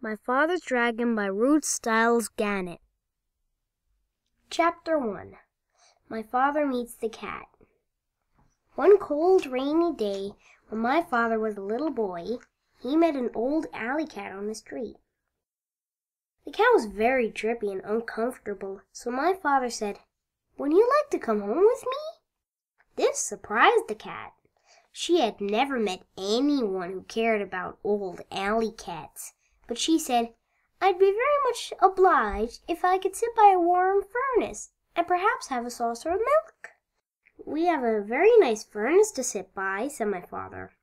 My Father's Dragon by Ruth, Stiles, Gannett. Chapter 1. My Father Meets the Cat. One cold, rainy day, when my father was a little boy, he met an old alley cat on the street. The cat was very drippy and uncomfortable, so my father said, "Wouldn't you like to come home with me?" This surprised the cat. She had never met anyone who cared about old alley cats, but she said, "I'd be very much obliged if I could sit by a warm furnace and perhaps have a saucer of milk." "We have a very nice furnace to sit by," said my father,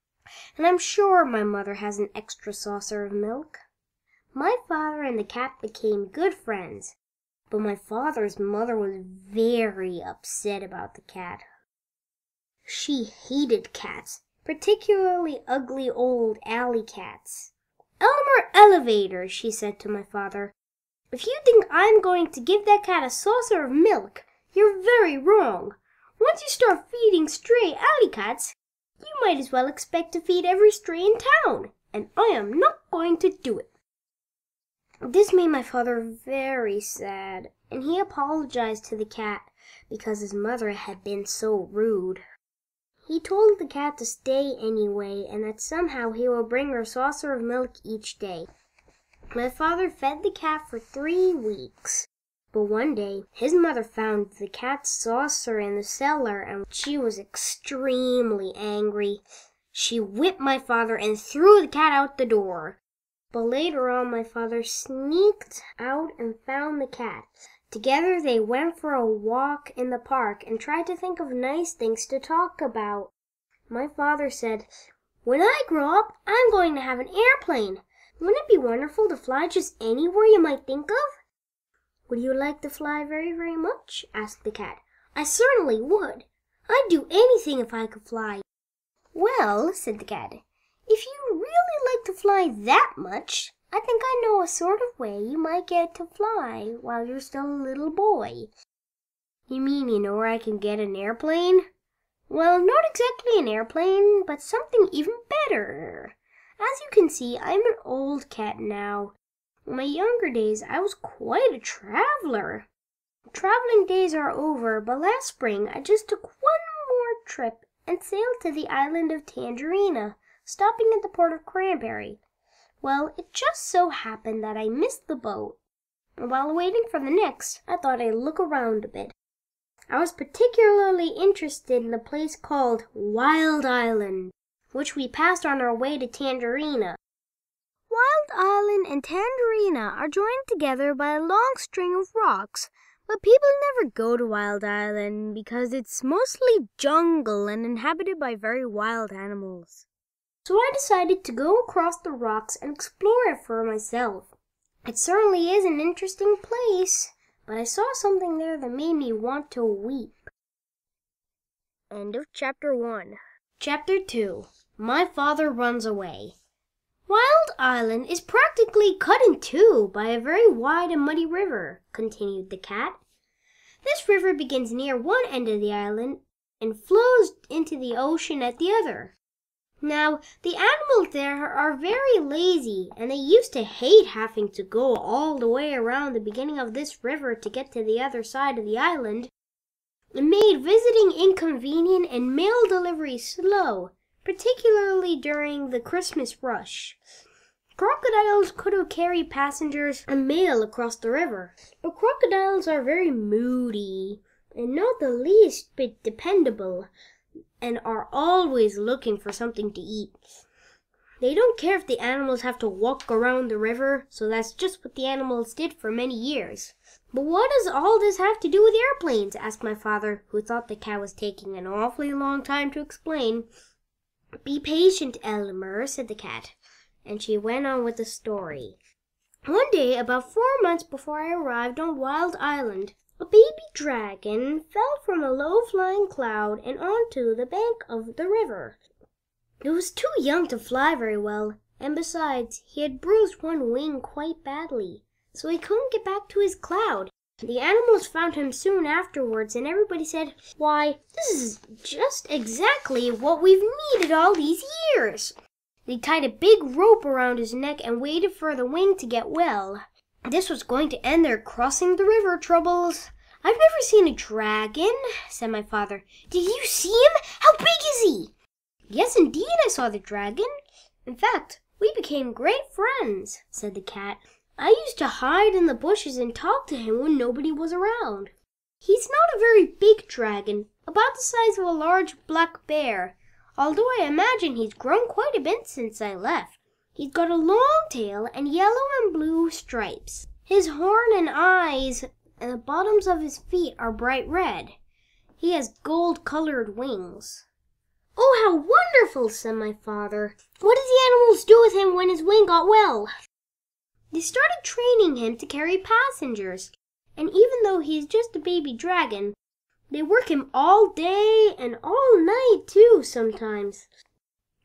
"and I'm sure my mother has an extra saucer of milk." My father and the cat became good friends, but my father's mother was very upset about the cat. She hated cats, particularly ugly old alley cats. "Elmer Elevator," she said to my father, "if you think I'm going to give that cat a saucer of milk, you're very wrong. Once you start feeding stray alley cats, you might as well expect to feed every stray in town, and I am not going to do it." This made my father very sad, and he apologized to the cat because his mother had been so rude. He told the cat to stay anyway, and that somehow he will bring her a saucer of milk each day. My father fed the cat for 3 weeks, but one day his mother found the cat's saucer in the cellar, and she was extremely angry. She whipped my father and threw the cat out the door. But later on, my father sneaked out and found the cat. Together they went for a walk in the park and tried to think of nice things to talk about. My father said, "When I grow up, I'm going to have an airplane. Wouldn't it be wonderful to fly just anywhere you might think of?" "Would you like to fly very, very much?" asked the cat. "I certainly would. I'd do anything if I could fly." "Well," said the cat, "if you really like to fly that much, I think I know a sort of way you might get to fly while you're still a little boy." "You mean you know where I can get an airplane?" "Well, not exactly an airplane, but something even better. As you can see, I'm an old cat now. In my younger days, I was quite a traveler. Traveling days are over, but last spring I just took one more trip and sailed to the island of Tangerina, stopping at the port of Cranberry. Well, it just so happened that I missed the boat, and while waiting for the next, I thought I'd look around a bit. I was particularly interested in a place called Wild Island, which we passed on our way to Tangerina. Wild Island and Tangerina are joined together by a long string of rocks, but people never go to Wild Island because it's mostly jungle and inhabited by very wild animals. So I decided to go across the rocks and explore it for myself. It certainly is an interesting place, but I saw something there that made me want to weep. End of Chapter 1. Chapter 2. My Father Runs Away. "Wild Island is practically cut in two by a very wide and muddy river," continued the cat. "This river begins near one end of the island and flows into the ocean at the other. Now, the animals there are very lazy, and they used to hate having to go all the way around the beginning of this river to get to the other side of the island. It made visiting inconvenient and mail delivery slow, particularly during the Christmas rush. Crocodiles could have carried passengers and mail across the river, but crocodiles are very moody and not the least bit dependable, and are always looking for something to eat. They don't care if the animals have to walk around the river, so that's just what the animals did for many years." "But what does all this have to do with airplanes?" asked my father, who thought the cat was taking an awfully long time to explain. "Be patient, Elmer," said the cat, and she went on with the story. "One day, about 4 months before I arrived on Wild Island, a baby dragon fell from a low-flying cloud and onto the bank of the river. It was too young to fly very well, and besides, he had bruised one wing quite badly, so he couldn't get back to his cloud. The animals found him soon afterwards, and everybody said, 'Why, this is just exactly what we've needed all these years.' They tied a big rope around his neck and waited for the wind to get well. This was going to end their crossing the river troubles. "I've never seen a dragon," said my father. "Did you see him? How big is he?" "Yes, indeed, I saw the dragon. In fact, we became great friends," said the cat. "I used to hide in the bushes and talk to him when nobody was around. He's not a very big dragon, about the size of a large black bear, although I imagine he's grown quite a bit since I left. He's got a long tail and yellow and blue stripes. His horn and eyes and the bottoms of his feet are bright red. He has gold-colored wings." "Oh, how wonderful," said my father. "What did the animals do with him when his wing got well?" "They started training him to carry passengers, and even though he's just a baby dragon, they work him all day and all night too sometimes.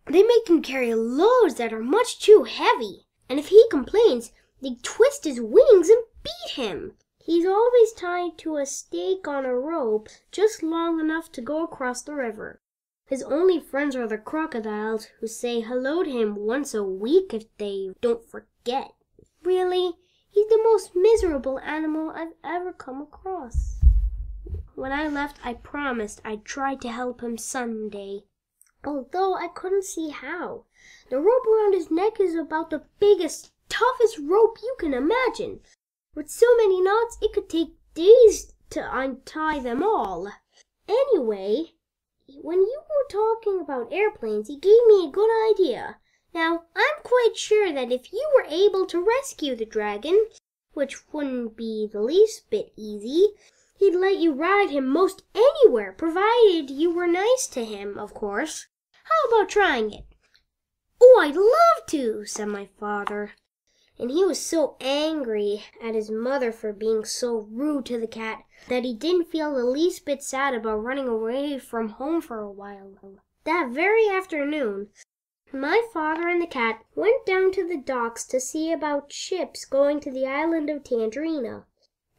They make him carry loads that are much too heavy, and if he complains, they twist his wings and beat him. He's always tied to a stake on a rope just long enough to go across the river. His only friends are the crocodiles, who say hello to him once a week if they don't forget. Really, he's the most miserable animal I've ever come across. When I left, I promised I'd try to help him someday, although I couldn't see how. The rope around his neck is about the biggest, toughest rope you can imagine. With so many knots, it could take days to untie them all. Anyway, when you were talking about airplanes, he gave me a good idea. Now, I'm quite sure that if you were able to rescue the dragon, which wouldn't be the least bit easy, he'd let you ride him most anywhere, provided you were nice to him, of course. How about trying it?" "Oh, I'd love to," said my father. And he was so angry at his mother for being so rude to the cat that he didn't feel the least bit sad about running away from home for a while. That very afternoon, my father and the cat went down to the docks to see about ships going to the island of Tangerina.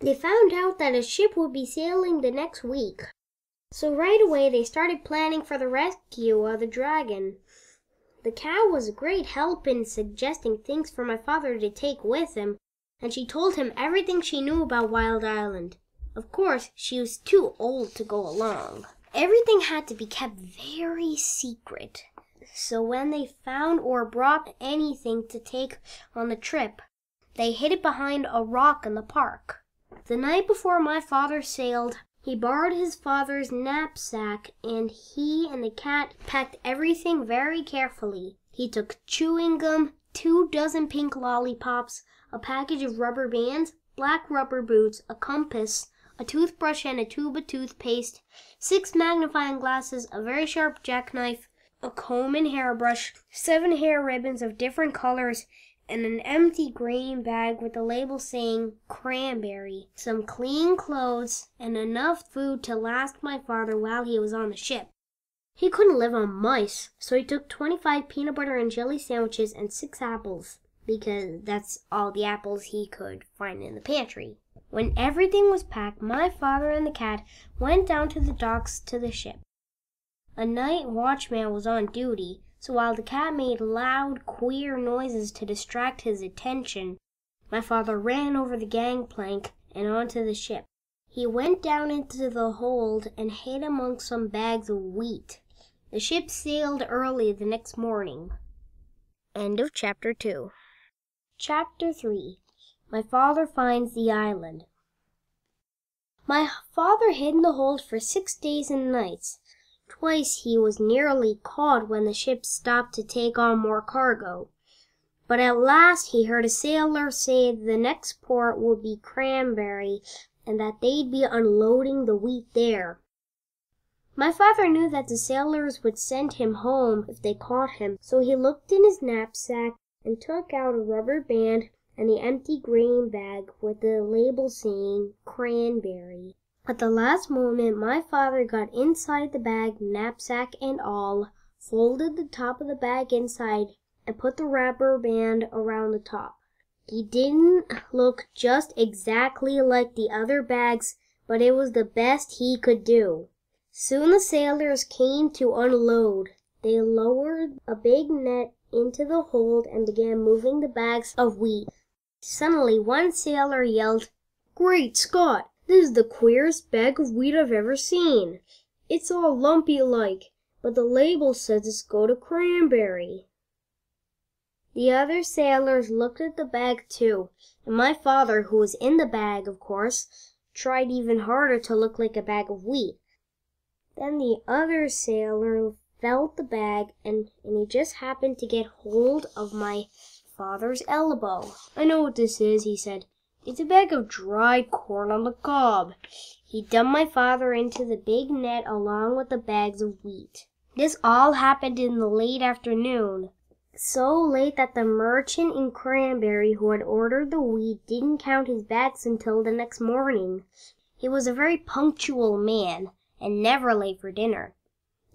They found out that a ship would be sailing the next week. So right away they started planning for the rescue of the dragon. The cat was a great help in suggesting things for my father to take with him, and she told him everything she knew about Wild Island. Of course, she was too old to go along. Everything had to be kept very secret. So when they found or brought anything to take on the trip, they hid it behind a rock in the park. The night before my father sailed, he borrowed his father's knapsack, and he and the cat packed everything very carefully. He took chewing gum, 2 dozen pink lollipops, a package of rubber bands, black rubber boots, a compass, a toothbrush and a tube of toothpaste, 6 magnifying glasses, a very sharp jackknife, a comb and hairbrush, 7 hair ribbons of different colors, and an empty green bag with a label saying cranberry, some clean clothes, and enough food to last my father while he was on the ship. He couldn't live on mice, so he took 25 peanut butter and jelly sandwiches and 6 apples, because that's all the apples he could find in the pantry. When everything was packed, my father and the cat went down to the docks to the ship. A night watchman was on duty, so while the cat made loud, queer noises to distract his attention, my father ran over the gangplank and onto the ship. He went down into the hold and hid among some bags of wheat. The ship sailed early the next morning. End of Chapter 2. Chapter 3. My father finds the island. My father hid in the hold for 6 days and nights. Twice he was nearly caught when the ship stopped to take on more cargo. But at last he heard a sailor say the next port would be Cranberry and that they'd be unloading the wheat there. My father knew that the sailors would send him home if they caught him, so he looked in his knapsack and took out a rubber band and the empty green bag with the label saying Cranberry. At the last moment, my father got inside the bag, knapsack and all, folded the top of the bag inside, and put the rubber band around the top. He didn't look just exactly like the other bags, but it was the best he could do. Soon the sailors came to unload. They lowered a big net into the hold and began moving the bags of wheat. Suddenly, one sailor yelled, "Great Scott! This is the queerest bag of wheat I've ever seen. It's all lumpy like, but the label says it's go to Cranberry." The other sailors looked at the bag too, and my father, who was in the bag, of course, tried even harder to look like a bag of wheat. Then the other sailor felt the bag, and he just happened to get hold of my father's elbow. "I know what this is," he said. "It's a bag of dried corn on the cob." He dumped my father into the big net along with the bags of wheat. This all happened in the late afternoon. So late that the merchant in Cranberry who had ordered the wheat didn't count his bags until the next morning. He was a very punctual man, and never late for dinner.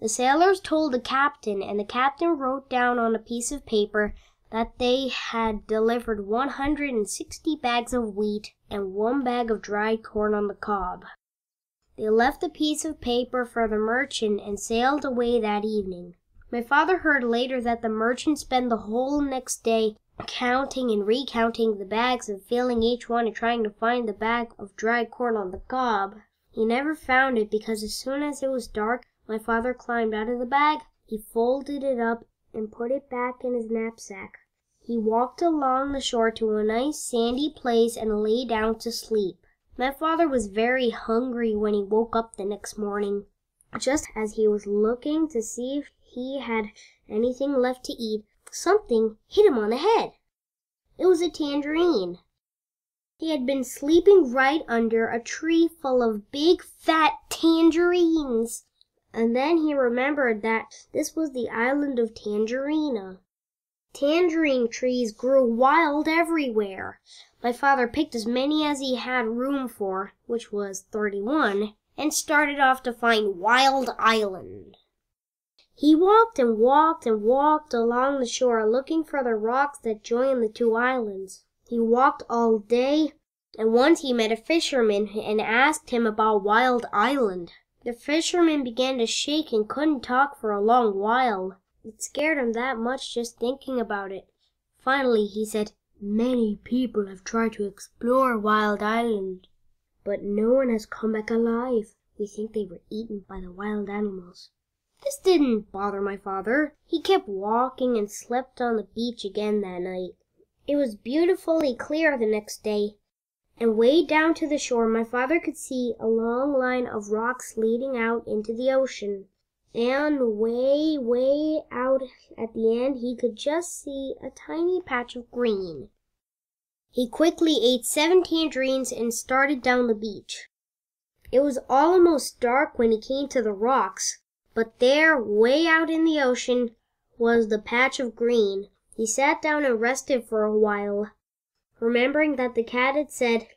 The sailors told the captain, and the captain wrote down on a piece of paper that they had delivered 160 bags of wheat and 1 bag of dried corn on the cob. They left the piece of paper for the merchant and sailed away that evening. My father heard later that the merchant spent the whole next day counting and recounting the bags and filling each one and trying to find the bag of dried corn on the cob. He never found it because as soon as it was dark, my father climbed out of the bag, he folded it up and put it back in his knapsack. He walked along the shore to a nice sandy place and lay down to sleep. My father was very hungry when he woke up the next morning. Just as he was looking to see if he had anything left to eat, something hit him on the head. It was a tangerine. He had been sleeping right under a tree full of big fat tangerines. And then he remembered that this was the island of Tangerina. Tangerine trees grew wild everywhere. My father picked as many as he had room for, which was 31, and started off to find Wild Island. He walked and walked and walked along the shore looking for the rocks that joined the two islands. He walked all day, and once he met a fisherman and asked him about Wild Island. The fisherman began to shake and couldn't talk for a long while. It scared him that much just thinking about it. Finally, he said, "Many people have tried to explore Wild Island, but no one has come back alive. We think they were eaten by the wild animals." This didn't bother my father. He kept walking and slept on the beach again that night. It was beautifully clear the next day, and way down to the shore my father could see a long line of rocks leading out into the ocean. And way, way out at the end he could just see a tiny patch of green. He quickly ate 7 tangerines and started down the beach. It was almost dark when he came to the rocks, but there, way out in the ocean, was the patch of green. He sat down and rested for a while, remembering that the cat had said,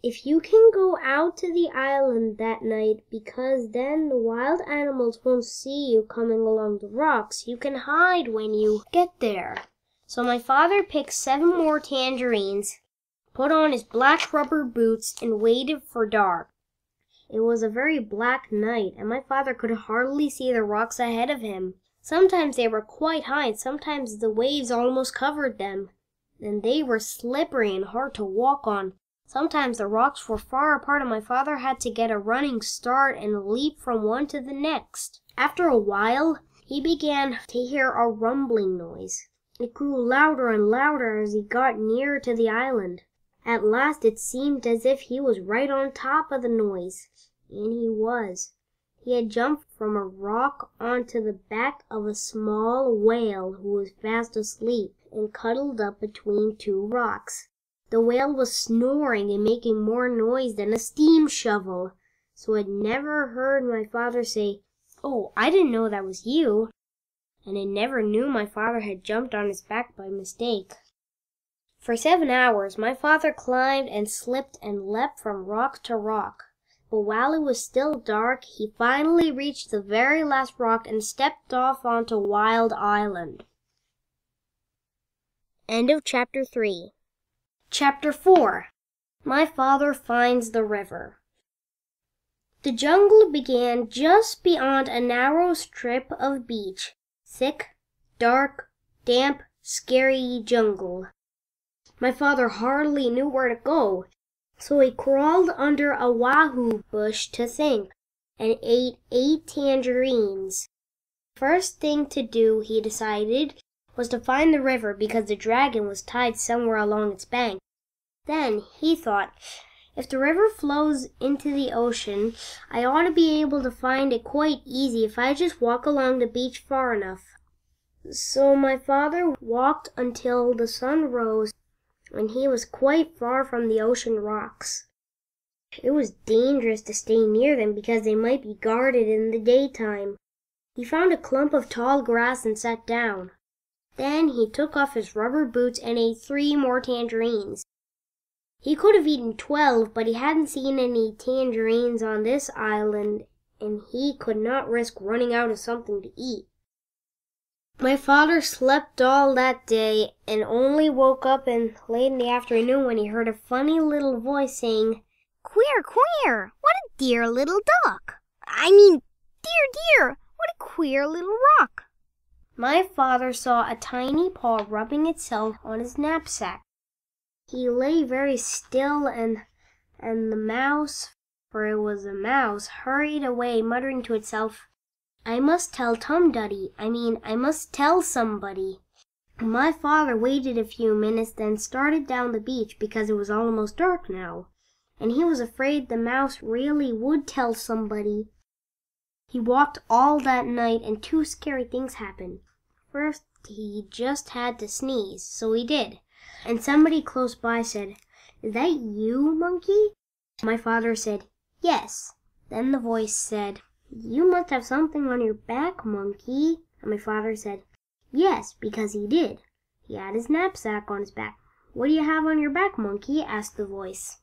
"If you can go out to the island that night, because then the wild animals won't see you coming along the rocks, you can hide when you get there." So my father picked 7 more tangerines, put on his black rubber boots, and waited for dark. It was a very black night, and my father could hardly see the rocks ahead of him. Sometimes they were quite high, and sometimes the waves almost covered them, and they were slippery and hard to walk on. Sometimes the rocks were far apart, and my father had to get a running start and leap from one to the next. After a while, he began to hear a rumbling noise. It grew louder and louder as he got nearer to the island. At last it seemed as if he was right on top of the noise, and he was. He had jumped from a rock onto the back of a small whale who was fast asleep and cuddled up between 2 rocks. The whale was snoring and making more noise than a steam shovel, so it never heard my father say, "Oh, I didn't know that was you," and it never knew my father had jumped on its back by mistake. For 7 hours, my father climbed and slipped and leapt from rock to rock. But while it was still dark, he finally reached the very last rock and stepped off onto Wild Island. End of Chapter 3. Chapter 4. My Father Finds the River. The jungle began just beyond a narrow strip of beach, thick, dark, damp, scary jungle. My father hardly knew where to go, so he crawled under a wahoo bush to think, and ate 8 tangerines. First thing to do, he decided, was to find the river because the dragon was tied somewhere along its bank. Then he thought, if the river flows into the ocean, I ought to be able to find it quite easy if I just walk along the beach far enough. So my father walked until the sun rose, and he was quite far from the ocean rocks. It was dangerous to stay near them because they might be guarded in the daytime. He found a clump of tall grass and sat down. Then he took off his rubber boots and ate 3 more tangerines. He could have eaten 12, but he hadn't seen any tangerines on this island, and he could not risk running out of something to eat. My father slept all that day and only woke up late in the afternoon when he heard a funny little voice saying, "Queer, queer, what a dear little duck. I mean, dear, what a queer little rock." My father saw a tiny paw rubbing itself on his knapsack. He lay very still, and the mouse, for it was a mouse, hurried away, muttering to itself, "I must tell I must tell somebody." My father waited a few minutes, then started down the beach because it was almost dark now, and he was afraid the mouse really would tell somebody. He walked all that night, and 2 scary things happened. First, he just had to sneeze, so he did. And somebody close by said, "Is that you, Monkey?" My father said, "Yes." Then the voice said, "You must have something on your back, Monkey." And my father said, "Yes," because he did. He had his knapsack on his back. "What do you have on your back, Monkey?" asked the voice.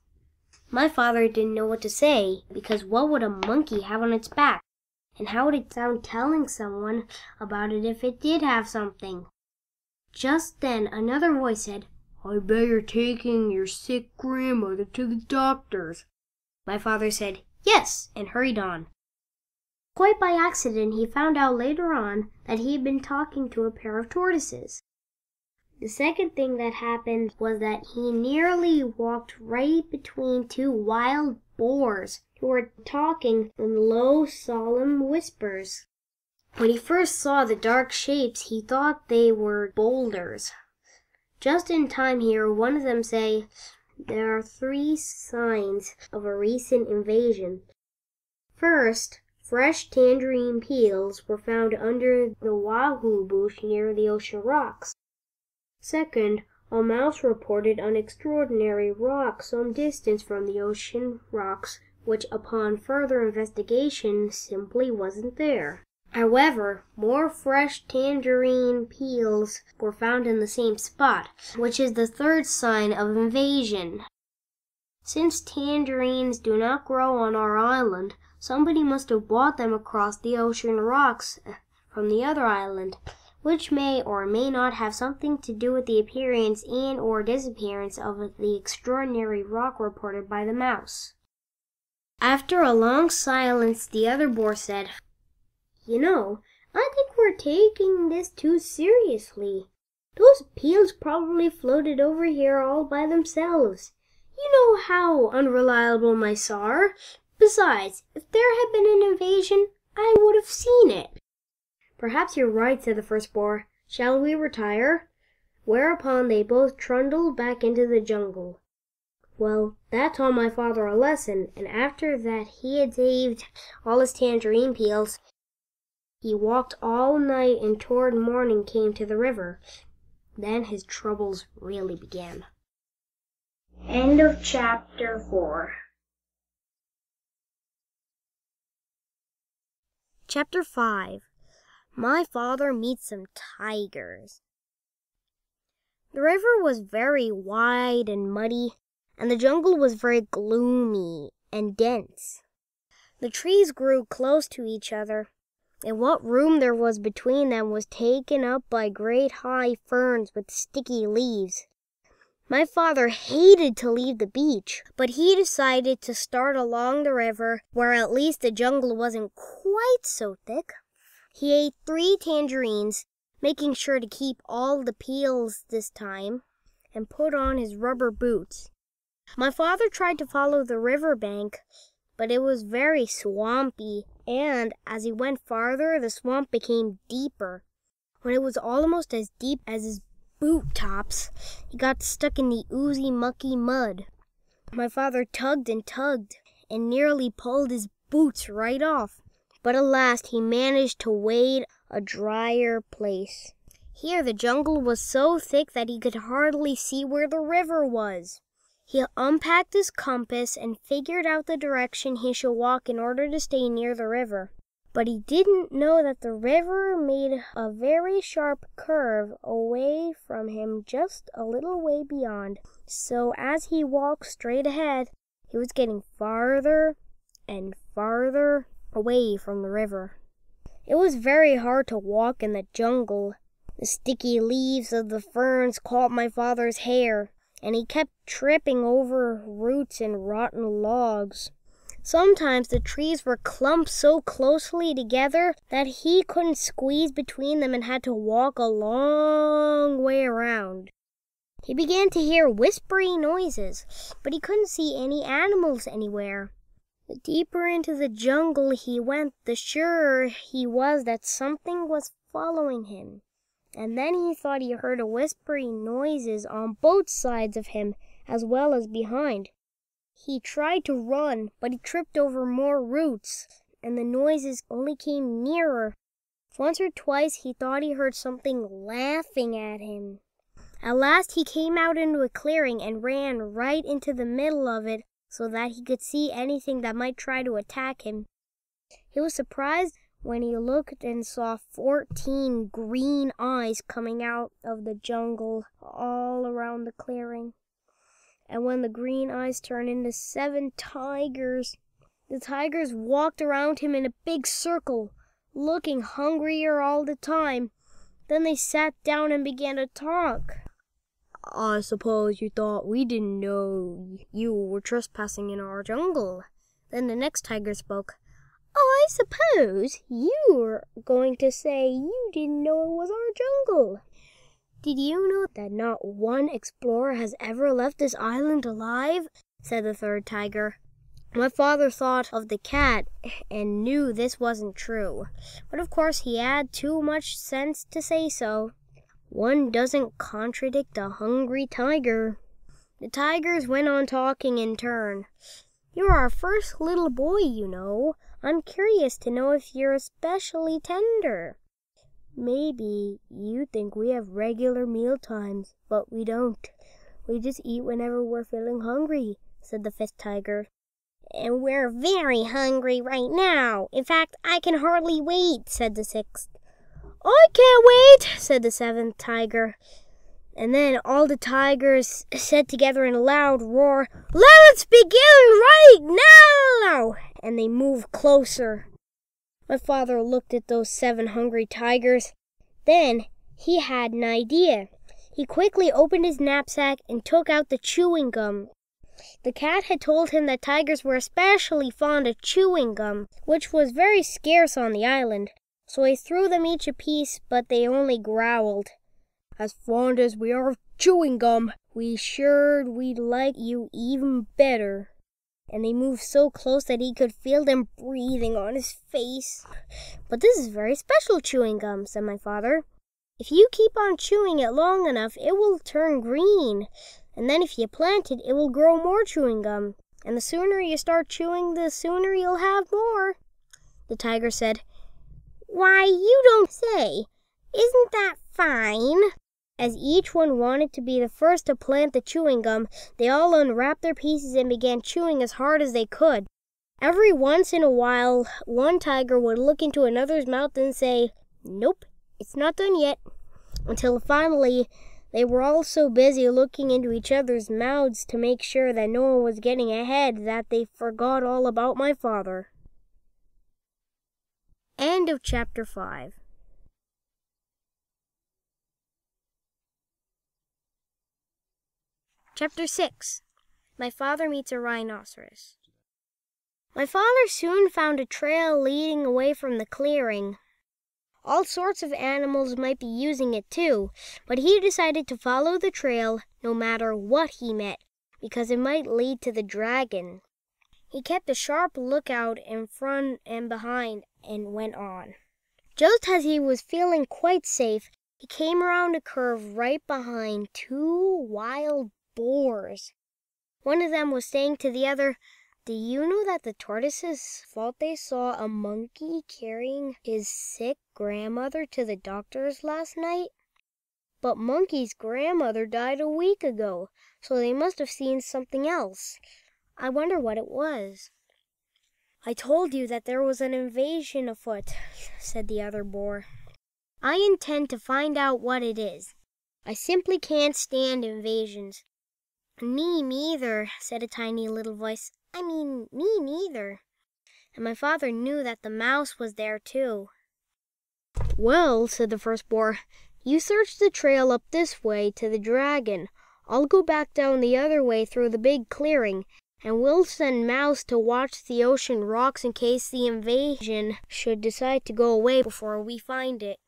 My father didn't know what to say, because what would a monkey have on its back? And how would it sound telling someone about it if it did have something? Just then another voice said, "I bet you're taking your sick grandmother to the doctor's." My father said, "Yes," and hurried on. Quite by accident, he found out later on that he had been talking to a pair of tortoises. The second thing that happened was that he nearly walked right between 2 wild boars who were talking in low, solemn whispers. When he first saw the dark shapes, he thought they were boulders. Just in time he heard one of them say, "There are 3 signs of a recent invasion. First, fresh tangerine peels were found under the wahoo bush near the ocean rocks. Second, a mouse reported an extraordinary rock some distance from the ocean rocks, which upon further investigation simply wasn't there. However, more fresh tangerine peels were found in the same spot, which is the 3rd sign of invasion. Since tangerines do not grow on our island, somebody must have brought them across the ocean rocks from the other island, which may or may not have something to do with the appearance and or disappearance of the extraordinary rock reported by the mouse." After a long silence, the other boar said, "You know, I think we're taking this too seriously. Those peels probably floated over here all by themselves. You know how unreliable mice are. Besides, if there had been an invasion, I would have seen it." "Perhaps you're right," said the first boar. "Shall we retire?" Whereupon they both trundled back into the jungle. Well, that taught my father a lesson, and after that he had saved all his tangerine peels. He walked all night and toward morning came to the river. Then his troubles really began. End of chapter 4. Chapter 5. My father meets some tigers. The river was very wide and muddy, and the jungle was very gloomy and dense. The trees grew close to each other, and what room there was between them was taken up by great high ferns with sticky leaves. My father hated to leave the beach, but he decided to start along the river where at least the jungle wasn't quite so thick. He ate 3 tangerines, making sure to keep all the peels this time, and put on his rubber boots. My father tried to follow the river bank, but it was very swampy, and as he went farther, the swamp became deeper. When it was almost as deep as his boot tops, he got stuck in the oozy, mucky mud. My father tugged and nearly pulled his boots right off, but at last he managed to wade a drier place. Here the jungle was so thick that he could hardly see where the river was. He unpacked his compass and figured out the direction he should walk in order to stay near the river. But he didn't know that the river made a very sharp curve away from him just a little way beyond. So as he walked straight ahead, he was getting farther and farther away from the river. It was very hard to walk in the jungle. The sticky leaves of the ferns caught my father's hair, and he kept tripping over roots and rotten logs. Sometimes the trees were clumped so closely together that he couldn't squeeze between them and had to walk a long way around. He began to hear whispery noises, but he couldn't see any animals anywhere. The deeper into the jungle he went, the surer he was that something was following him. And then he thought he heard whispery noises on both sides of him as well as behind. He tried to run, but he tripped over more roots, and the noises only came nearer. Once or twice he thought he heard something laughing at him. At last he came out into a clearing and ran right into the middle of it so that he could see anything that might try to attack him. He was surprised when he looked and saw 14 green eyes coming out of the jungle all around the clearing. And when the green eyes turned into 7 tigers, the tigers walked around him in a big circle, looking hungrier all the time. Then they sat down and began to talk. "I suppose you thought we didn't know you were trespassing in our jungle." Then the next tiger spoke. "I suppose you were going to say you didn't know it was our jungle." "Did you know that not one explorer has ever left this island alive?" said the third tiger. My father thought of the cat and knew this wasn't true, but of course he had too much sense to say so. One doesn't contradict a hungry tiger. The tigers went on talking in turn. "You're our first little boy, you know. I'm curious to know if you're especially tender. Maybe you think we have regular meal times, but we don't. We just eat whenever we're feeling hungry," said the fifth tiger. "And we're very hungry right now. In fact, I can hardly wait," said the sixth. "I can't wait," said the seventh tiger. And then all the tigers said together in a loud roar, "Let's begin right now!" And they moved closer. My father looked at those 7 hungry tigers. Then he had an idea. He quickly opened his knapsack and took out the chewing gum. The cat had told him that tigers were especially fond of chewing gum, which was very scarce on the island. So he threw them each a piece, but they only growled. "As fond as we are of chewing gum, we'd like you even better." And they moved so close that he could feel them breathing on his face. "But this is very special chewing gum," said my father. "If you keep on chewing it long enough, it will turn green. And then if you plant it, it will grow more chewing gum. And the sooner you start chewing, the sooner you'll have more." The tiger said, "Why, you don't say. Isn't that fine?" As each one wanted to be the first to plant the chewing gum, they all unwrapped their pieces and began chewing as hard as they could. Every once in a while, one tiger would look into another's mouth and say, "Nope, it's not done yet," until finally they were all so busy looking into each other's mouths to make sure that no one was getting ahead that they forgot all about my father. End of chapter 5. Chapter 6. My father meets a rhinoceros. My father soon found a trail leading away from the clearing. All sorts of animals might be using it too, but he decided to follow the trail no matter what he met, because it might lead to the dragon. He kept a sharp lookout in front and behind and went on. Just as he was feeling quite safe, he came around a curve right behind two wild boars. One of them was saying to the other, "Do you know that the tortoises thought they saw a monkey carrying his sick grandmother to the doctor's last night? But Monkey's grandmother died a week ago, so they must have seen something else. I wonder what it was." "I told you that there was an invasion afoot," said the other boar. "I intend to find out what it is. I simply can't stand invasions." "Me neither," said a tiny little voice. Me neither." And my father knew that the mouse was there too. "Well," said the first boar, "you search the trail up this way to the dragon. I'll go back down the other way through the big clearing, and we'll send Mouse to watch the ocean rocks in case the invasion should decide to go away before we find it."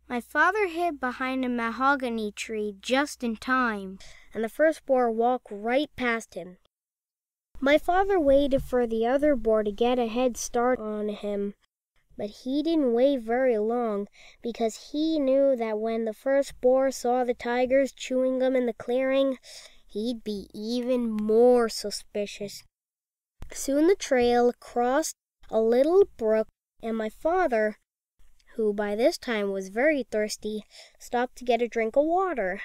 My father hid behind a mahogany tree just in time, and the first boar walked right past him. My father waited for the other boar to get a head start on him, but he didn't wait very long, because he knew that when the first boar saw the tigers chewing gum in the clearing, he'd be even more suspicious. Soon the trail crossed a little brook, and my father, who by this time was very thirsty, stopped to get a drink of water.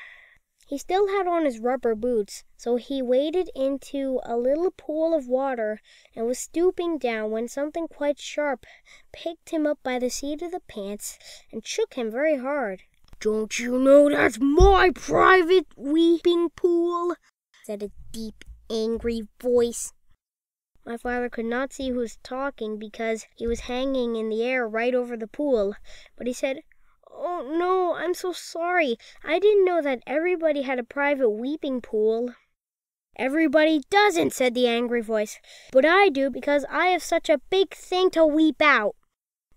He still had on his rubber boots, so he waded into a little pool of water and was stooping down when something quite sharp picked him up by the seat of the pants and shook him very hard. "Don't you know that's my private weeping pool?" said a deep, angry voice. My father could not see who was talking because he was hanging in the air right over the pool, but he said, "Oh, no, I'm so sorry. I didn't know that everybody had a private weeping pool." "Everybody doesn't," said the angry voice, "but I do because I have such a big thing to weep out,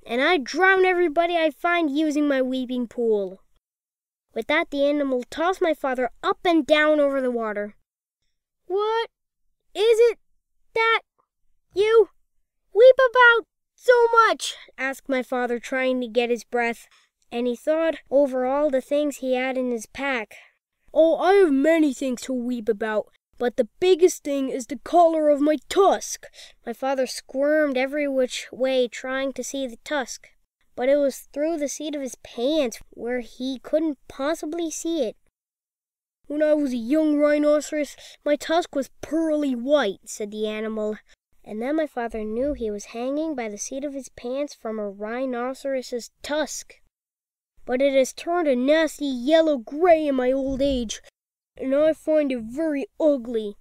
and I drown everybody I find using my weeping pool." With that, the animal tossed my father up and down over the water. "What is it that you weep about so much?" asked my father, trying to get his breath, and he thought over all the things he had in his pack. "Oh, I have many things to weep about, but the biggest thing is the color of my tusk." My father squirmed every which way trying to see the tusk, but it was through the seat of his pants where he couldn't possibly see it. "When I was a young rhinoceros, my tusk was pearly white," said the animal, and then my father knew he was hanging by the seat of his pants from a rhinoceros's tusk. "But it has turned a nasty yellow-gray in my old age, and I find it very ugly.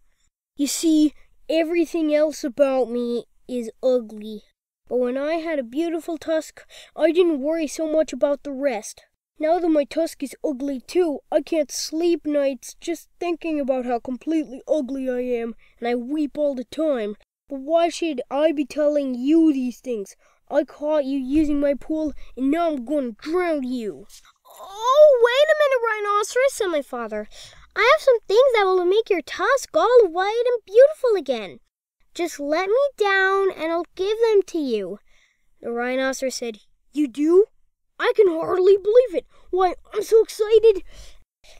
You see, everything else about me is ugly, but when I had a beautiful tusk, I didn't worry so much about the rest. Now that my tusk is ugly too, I can't sleep nights just thinking about how completely ugly I am, and I weep all the time. But why should I be telling you these things? I caught you using my pool, and now I'm going to drown you." "Oh, wait a minute, Rhinoceros," said my father. "I have some things that will make your tusk all white and beautiful again. Just let me down, and I'll give them to you." The Rhinoceros said, "You do? I can hardly believe it. Why, I'm so excited."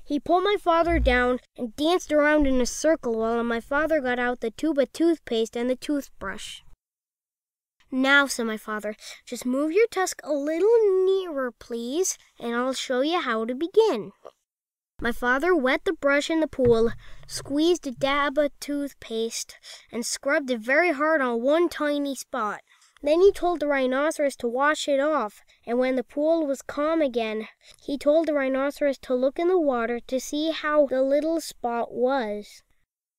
He pulled my father down and danced around in a circle while my father got out the tube of toothpaste and the toothbrush. "Now," said my father, "just move your tusk a little nearer, please, and I'll show you how to begin." My father wet the brush in the pool, squeezed a dab of toothpaste, and scrubbed it very hard on one tiny spot. Then he told the rhinoceros to wash it off, and when the pool was calm again, he told the rhinoceros to look in the water to see how the little spot was.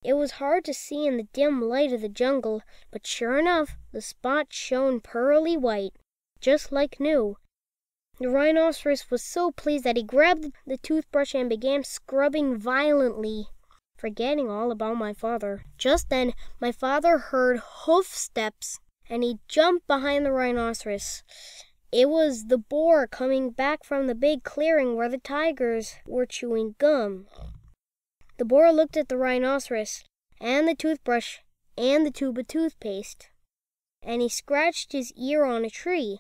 It was hard to see in the dim light of the jungle, but sure enough, the spot shone pearly white, just like new. The rhinoceros was so pleased that he grabbed the toothbrush and began scrubbing violently, forgetting all about my father. Just then, my father heard hoof steps, and he jumped behind the rhinoceros. It was the boar coming back from the big clearing where the tigers were chewing gum. The boar looked at the rhinoceros and the toothbrush and the tube of toothpaste, and he scratched his ear on a tree.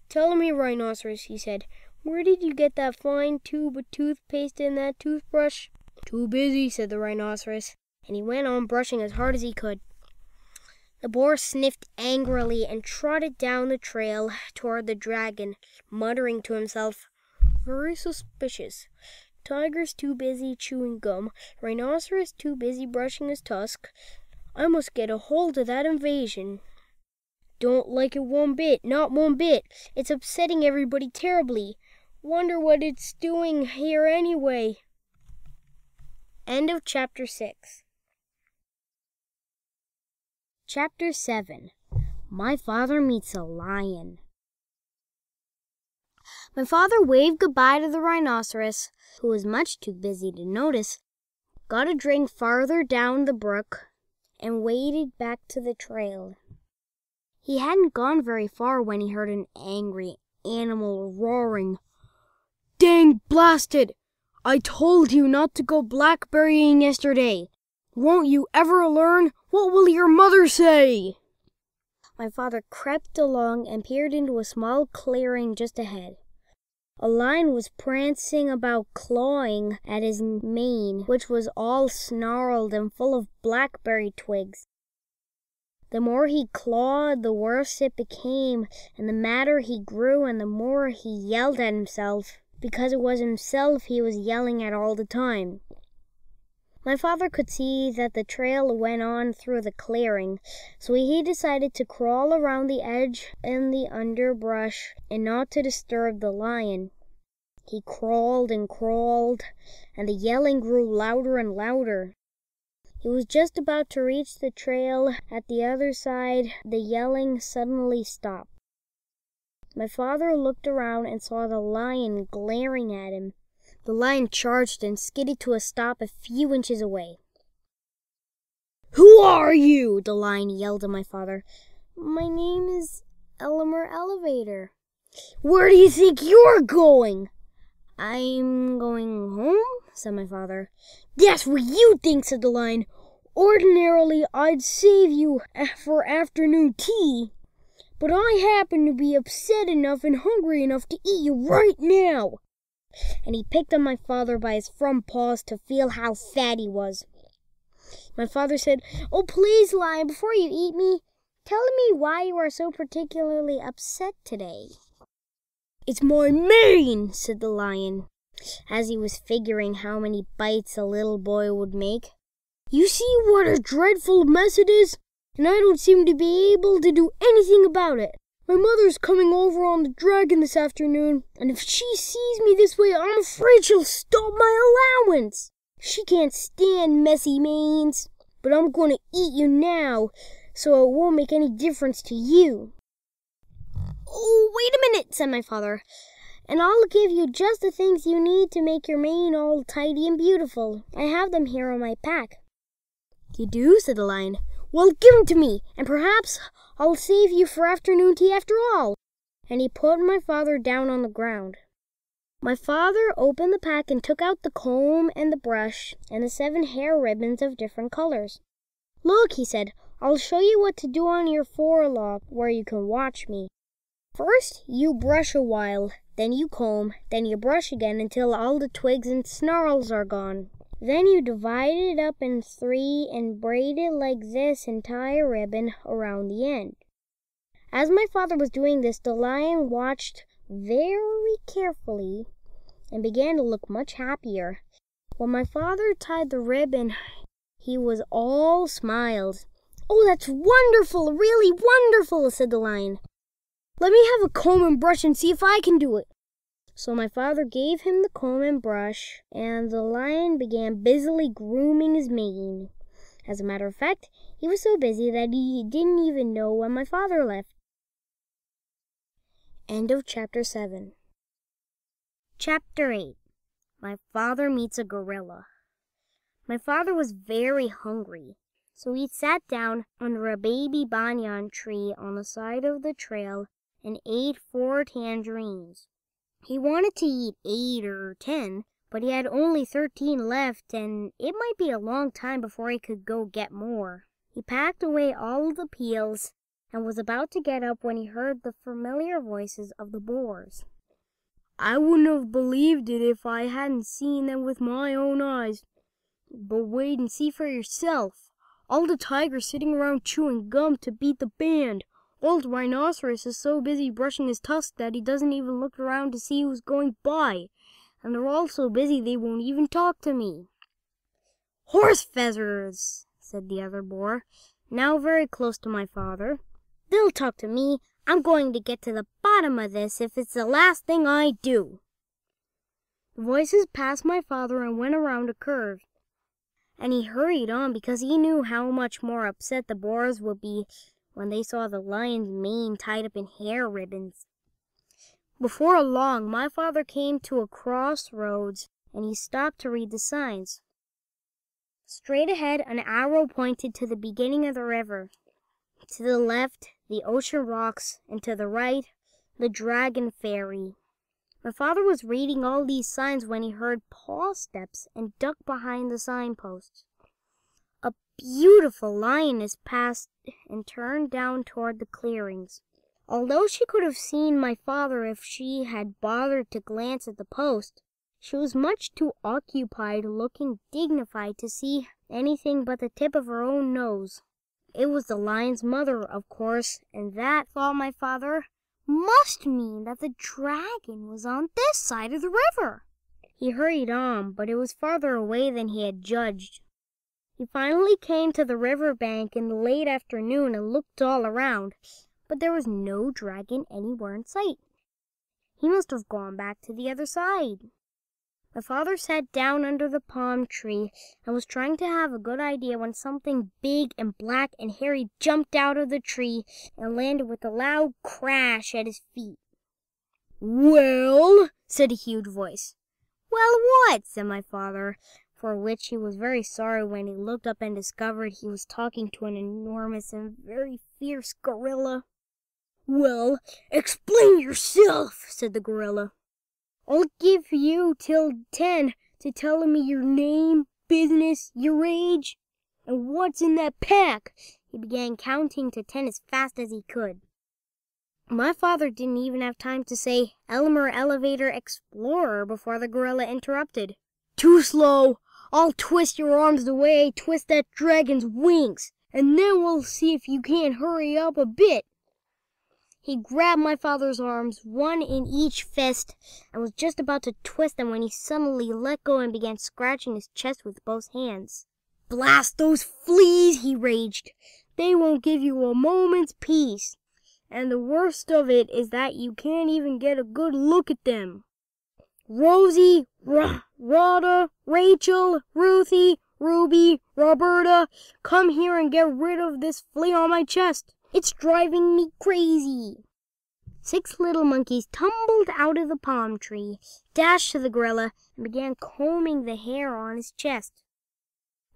"Tell me, rhinoceros," he said, "where did you get that fine tube of toothpaste and that toothbrush?" "Too busy," said the rhinoceros, and he went on brushing as hard as he could. The boar sniffed angrily and trotted down the trail toward the dragon, muttering to himself, "Very suspicious. Tiger's too busy chewing gum, rhinoceros too busy brushing his tusk. I must get a hold of that invasion. Don't like it one bit, not one bit. It's upsetting everybody terribly. Wonder what it's doing here anyway." End of chapter 6. Chapter 7. My Father Meets a Lion. My father waved goodbye to the rhinoceros, who was much too busy to notice, got a drink farther down the brook, and waded back to the trail. He hadn't gone very far when he heard an angry animal roaring. "Dang blasted! I told you not to go blackberrying yesterday. Won't you ever learn? What will your mother say?" My father crept along and peered into a small clearing just ahead. A lion was prancing about, clawing at his mane, which was all snarled and full of blackberry twigs. The more he clawed, the worse it became, and the madder he grew, and the more he yelled at himself, because it was himself he was yelling at all the time. My father could see that the trail went on through the clearing, so he decided to crawl around the edge in the underbrush and not to disturb the lion. He crawled and crawled, and the yelling grew louder and louder. He was just about to reach the trail at the other side. The yelling suddenly stopped. My father looked around and saw the lion glaring at him. The lion charged and skidded to a stop a few inches away. "Who are you?" the lion yelled at my father. "My name is Elmer Elevator." "Where do you think you're going?" "I'm going home," said my father. "That's what you think," said the lion. "Ordinarily, I'd save you for afternoon tea, but I happen to be upset enough and hungry enough to eat you right now." And he picked up my father by his front paws to feel how fat he was. My father said, "Oh, please, lion, before you eat me, tell me why you are so particularly upset today." "It's my mane," said the lion, as he was figuring how many bites a little boy would make. "You see what a dreadful mess it is, and I don't seem to be able to do anything about it. My mother's coming over on the dragon this afternoon, and if she sees me this way, I'm afraid she'll stop my allowance. She can't stand messy manes, but I'm going to eat you now, so it won't make any difference to you." "Oh, wait a minute," said my father, "and I'll give you just the things you need to make your mane all tidy and beautiful. I have them here on my pack." "You do?" said the lion. "Well, give them to me, and perhaps I'll save you for afternoon tea after all." And he put my father down on the ground. My father opened the pack and took out the comb and the brush and the 7 hair ribbons of different colors. "Look," he said, "I'll show you what to do on your forelock where you can watch me. First, you brush a while, then you comb, then you brush again until all the twigs and snarls are gone. Then you divide it up in 3 and braid it like this and tie a ribbon around the end." As my father was doing this, the lion watched very carefully and began to look much happier. When my father tied the ribbon, he was all smiles. "Oh, that's wonderful, really wonderful," said the lion. "Let me have a comb and brush and see if I can do it." So my father gave him the comb and brush, and the lion began busily grooming his mane. As a matter of fact, he was so busy that he didn't even know when my father left. End of chapter 7. Chapter 8. My Father Meets a Gorilla. My father was very hungry, so he sat down under a baby banyan tree on the side of the trail and ate 4 tangerines. He wanted to eat 8 or 10, but he had only 13 left, and it might be a long time before he could go get more. He packed away all the peels and was about to get up when he heard the familiar voices of the boars. "I wouldn't have believed it if I hadn't seen them with my own eyes. But wait and see for yourself. All the tigers sitting around chewing gum to beat the band. Old Rhinoceros is so busy brushing his tusks that he doesn't even look around to see who's going by. And they're all so busy they won't even talk to me." "Horse feathers," said the other boar, now very close to my father. "They'll talk to me. I'm going to get to the bottom of this if it's the last thing I do." The voices passed my father and went around a curve, and he hurried on because he knew how much more upset the boars would be when they saw the lion's mane tied up in hair ribbons. Before long, my father came to a crossroads, and he stopped to read the signs. Straight ahead, an arrow pointed to the beginning of the river. To the left, the ocean rocks, and to the right, the dragon ferry. My father was reading all these signs when he heard paw steps and ducked behind the signposts. A beautiful lioness passed and turned down toward the clearings. Although she could have seen my father if she had bothered to glance at the post, she was much too occupied looking dignified to see anything but the tip of her own nose. It was the lion's mother, of course, and that, thought my father, must mean that the dragon was on this side of the river. He hurried on, but it was farther away than he had judged. He finally came to the river bank in the late afternoon and looked all around, but there was no dragon anywhere in sight. He must have gone back to the other side. My father sat down under the palm tree and was trying to have a good idea when something big and black and hairy jumped out of the tree and landed with a loud crash at his feet. "Well," said a huge voice. "Well, what?" said my father, for which he was very sorry when he looked up and discovered he was talking to an enormous and very fierce gorilla. "Well, explain yourself," said the gorilla. "I'll give you till 10 to tell me your name, business, your age, and what's in that pack." He began counting to 10 as fast as he could. My father didn't even have time to say Elmer Elevator Explorer before the gorilla interrupted. "Too slow. I'll twist your arms the way I twist that dragon's wings, and then we'll see if you can't hurry up a bit." He grabbed my father's arms, one in each fist, and was just about to twist them when he suddenly let go and began scratching his chest with both hands. "Blast those fleas!" he raged. "They won't give you a moment's peace. And the worst of it is that you can't even get a good look at them. Rosie, Rhoda, Rachel, Ruthie, Ruby, Roberta, come here and get rid of this flea on my chest. It's driving me crazy." 6 little monkeys tumbled out of the palm tree, dashed to the gorilla, and began combing the hair on his chest.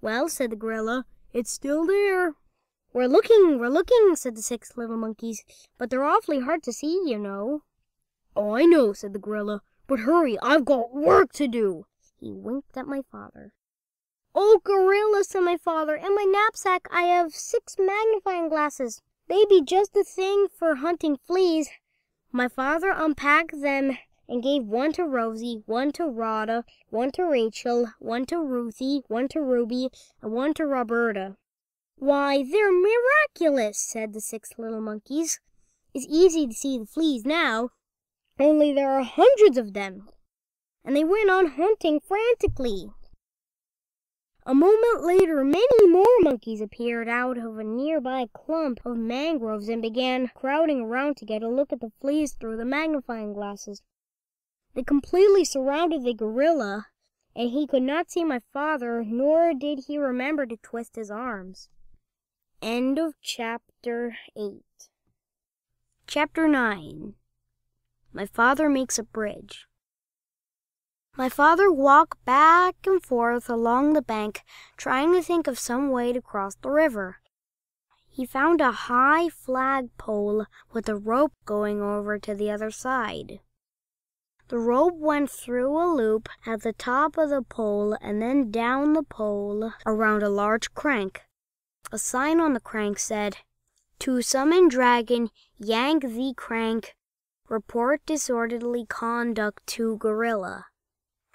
"Well," said the gorilla, "it's still there." We're looking," said the 6 little monkeys, "but they're awfully hard to see, you know." "Oh, I know," said the gorilla, "but hurry, I've got work to do." He winked at my father. "Oh, gorilla," said my father, "in my knapsack I have 6 magnifying glasses. They'd be just the thing for hunting fleas." My father unpacked them and gave one to Rosie, one to Rhoda, one to Rachel, one to Ruthie, one to Ruby, and one to Roberta. "Why, they're miraculous," said the 6 little monkeys. "It's easy to see the fleas now, only there are hundreds of them." And they went on hunting frantically. A moment later, many more monkeys appeared out of a nearby clump of mangroves and began crowding around to get a look at the fleas through the magnifying glasses. They completely surrounded the gorilla, and he could not see my father, nor did he remember to twist his arms. End of Chapter 8. Chapter 9. My father makes a bridge. My father walked back and forth along the bank, trying to think of some way to cross the river. he found a high flagpole with a rope going over to the other side. The rope went through a loop at the top of the pole and then down the pole around a large crank. A sign on the crank said, "To summon dragon, yank the crank. Report disorderly conduct to gorilla."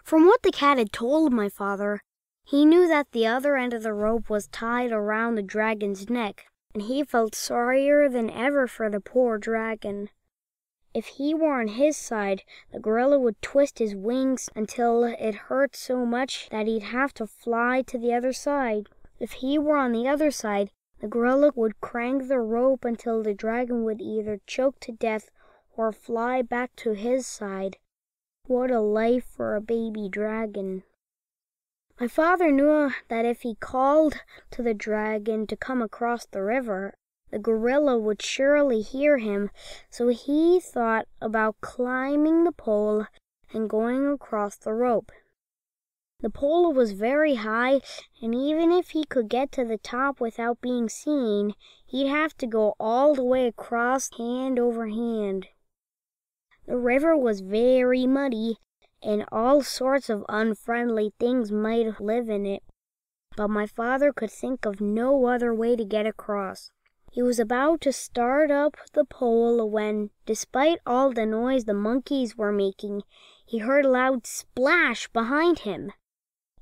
From what the cat had told my father, he knew that the other end of the rope was tied around the dragon's neck, and he felt sorrier than ever for the poor dragon. If he were on his side, the gorilla would twist his wings until it hurt so much that he'd have to fly to the other side. If he were on the other side, the gorilla would crank the rope until the dragon would either choke to death or fly back to his side. What a life for a baby dragon. My father knew that if he called to the dragon to come across the river, the gorilla would surely hear him, so he thought about climbing the pole and going across the rope. The pole was very high, and even if he could get to the top without being seen, he'd have to go all the way across hand over hand. The river was very muddy, and all sorts of unfriendly things might live in it, but my father could think of no other way to get across. He was about to start up the pole when, despite all the noise the monkeys were making, he heard a loud splash behind him.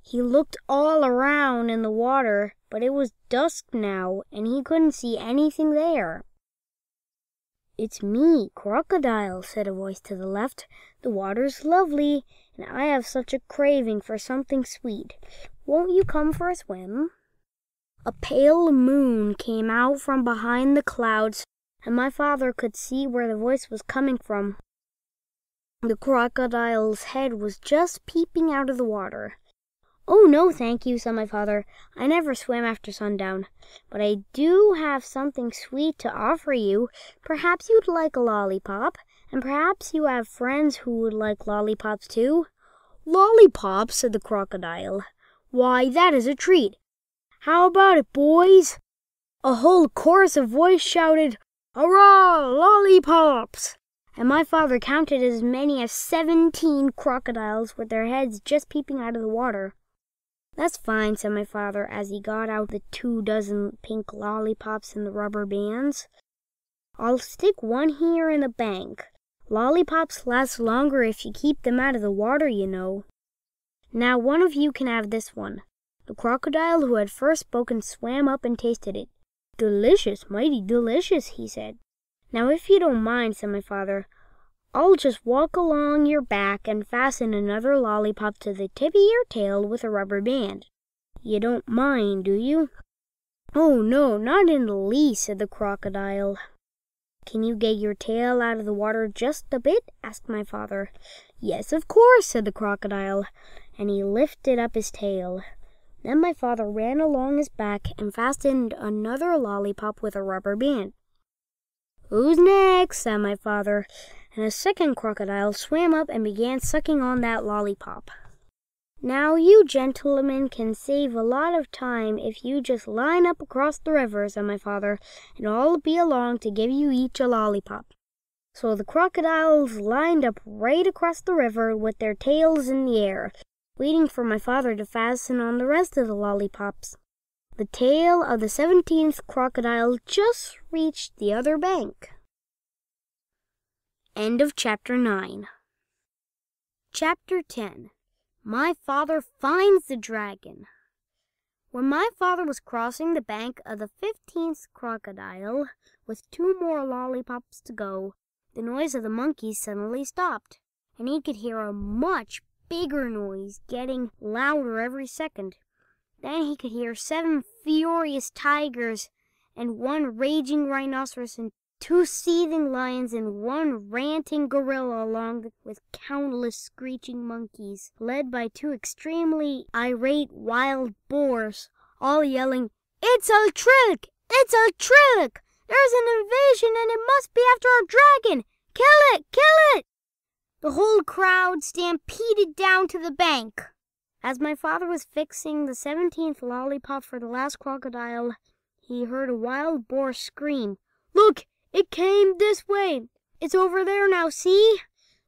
He looked all around in the water, but it was dusk now, and he couldn't see anything there. "It's me, Crocodile," said a voice to the left. "The water's lovely, and I have such a craving for something sweet. Won't you come for a swim?" A pale moon came out from behind the clouds, and my father could see where the voice was coming from. The crocodile's head was just peeping out of the water. "Oh, no, thank you," said my father. "I never swim after sundown. But I do have something sweet to offer you. Perhaps you'd like a lollipop, and perhaps you have friends who would like lollipops too." "Lollipops?" said the crocodile. "Why, that is a treat. How about it, boys?" A whole chorus of voices shouted, "Hurrah, lollipops!" And my father counted as many as 17 crocodiles with their heads just peeping out of the water. "That's fine," said my father as he got out the 24 pink lollipops in the rubber bands. "I'll stick one here in the bank. Lollipops last longer if you keep them out of the water, you know. Now one of you can have this one." The crocodile who had first spoken swam up and tasted it. "Delicious, mighty delicious," he said. "Now if you don't mind," said my father, "I'll just walk along your back and fasten another lollipop to the tip of your tail with a rubber band. You don't mind, do you?" "Oh, no, not in the least," said the crocodile. "Can you get your tail out of the water just a bit?" asked my father. "Yes, of course," said the crocodile, and he lifted up his tail. Then my father ran along his back and fastened another lollipop with a rubber band. "Who's next?" said my father, and a second crocodile swam up and began sucking on that lollipop. "Now you gentlemen can save a lot of time if you just line up across the river," said my father, "and I'll be along to give you each a lollipop." So the crocodiles lined up right across the river with their tails in the air, waiting for my father to fasten on the rest of the lollipops. The tail of the 17th crocodile just reached the other bank. End of Chapter 9. Chapter 10. My Father Finds the Dragon. When my father was crossing the bank of the 15th crocodile, with 2 more lollipops to go, the noise of the monkeys suddenly stopped, and he could hear a much bigger noise getting louder every second. Then he could hear 7 furious tigers and 1 raging rhinoceros and 2 seething lions and 1 ranting gorilla, along with countless screeching monkeys, led by 2 extremely irate wild boars, all yelling, "It's a trick! It's a trick! There's an invasion and it must be after our dragon! Kill it! Kill it!" The whole crowd stampeded down to the bank. As my father was fixing the 17th lollipop for the last crocodile, he heard a wild boar scream. "Look, it came this way. It's over there now, see?"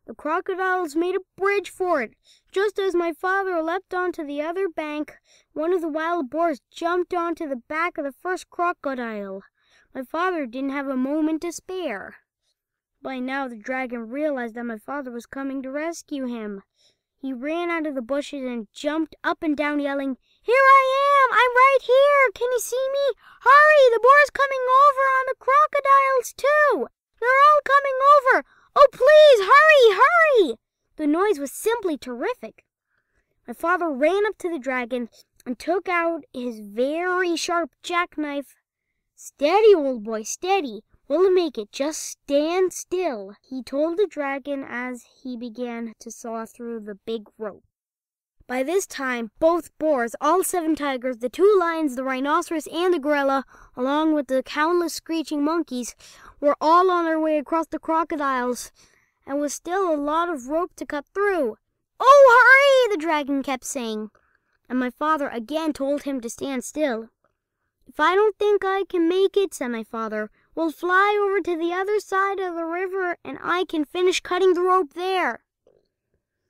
The crocodiles made a bridge for it. Just as my father leapt onto the other bank, one of the wild boars jumped onto the back of the first crocodile. My father didn't have a moment to spare. By now the dragon realized that my father was coming to rescue him. He ran out of the bushes and jumped up and down yelling, "Here I am! I'm right here! Can you see me? Hurry! The boar's coming over on the crocodiles too! They're all coming over! Oh, please, hurry, hurry!" The noise was simply terrific. My father ran up to the dragon and took out his very sharp jackknife. "Steady, old boy, steady. We'll make it. Just stand still," he told the dragon as he began to saw through the big rope. By this time, both boars, all 7 tigers, the 2 lions, the rhinoceros, and the gorilla, along with the countless screeching monkeys, were all on their way across the crocodiles, and was still a lot of rope to cut through. "Oh, hurry!" the dragon kept saying, and my father again told him to stand still. "If I don't think I can make it," said my father, "we'll fly over to the other side of the river, and I can finish cutting the rope there."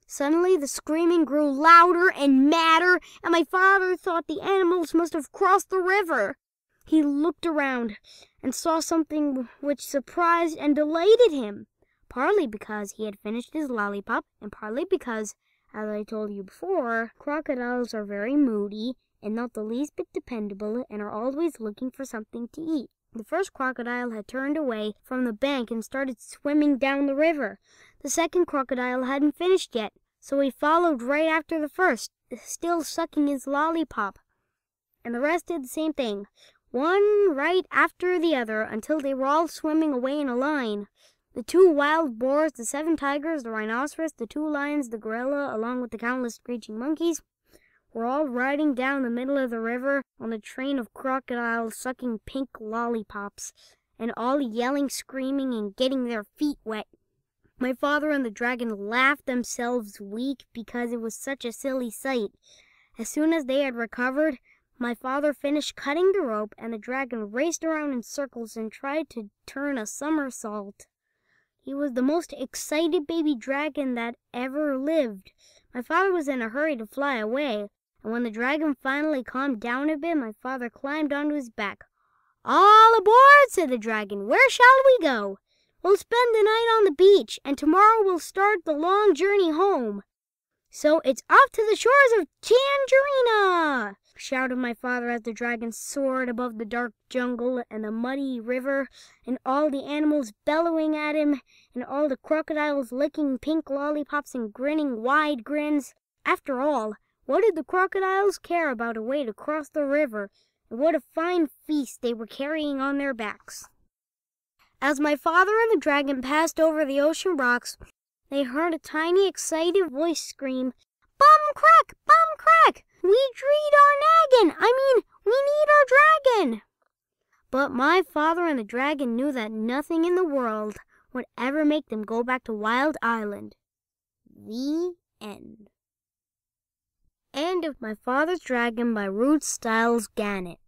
Suddenly the screaming grew louder and madder, and my father thought the animals must have crossed the river. He looked around and saw something which surprised and delighted him, partly because he had finished his lollipop, and partly because, as I told you before, crocodiles are very moody and not the least bit dependable and are always looking for something to eat. The first crocodile had turned away from the bank and started swimming down the river. The second crocodile hadn't finished yet, so he followed right after the first, still sucking his lollipop. And the rest did the same thing, one right after the other, until they were all swimming away in a line. The 2 wild boars, the 7 tigers, the rhinoceros, the 2 lions, the gorilla, along with the countless screeching monkeys, were all riding down the middle of the river on a train of crocodiles sucking pink lollipops, and all yelling, screaming, and getting their feet wet. My father and the dragon laughed themselves weak because it was such a silly sight. As soon as they had recovered, my father finished cutting the rope, and the dragon raced around in circles and tried to turn a somersault. He was the most excited baby dragon that ever lived. My father was in a hurry to fly away, and when the dragon finally calmed down a bit, my father climbed onto his back. "All aboard," said the dragon. "Where shall we go?" "We'll spend the night on the beach, and tomorrow we'll start the long journey home." "So it's off to the shores of Tangerina!" shouted my father as the dragon soared above the dark jungle and the muddy river, and all the animals bellowing at him, and all the crocodiles licking pink lollipops and grinning wide grins. After all, what did the crocodiles care about a way to cross the river, and what a fine feast they were carrying on their backs. As my father and the dragon passed over the ocean rocks, they heard a tiny, excited voice scream, "Bum crack! Bum crack! We dreed our naggin! We need our dragon!" But my father and the dragon knew that nothing in the world would ever make them go back to Wild Island. The end. End of My Father's Dragon by Ruth, Stiles, Gannett.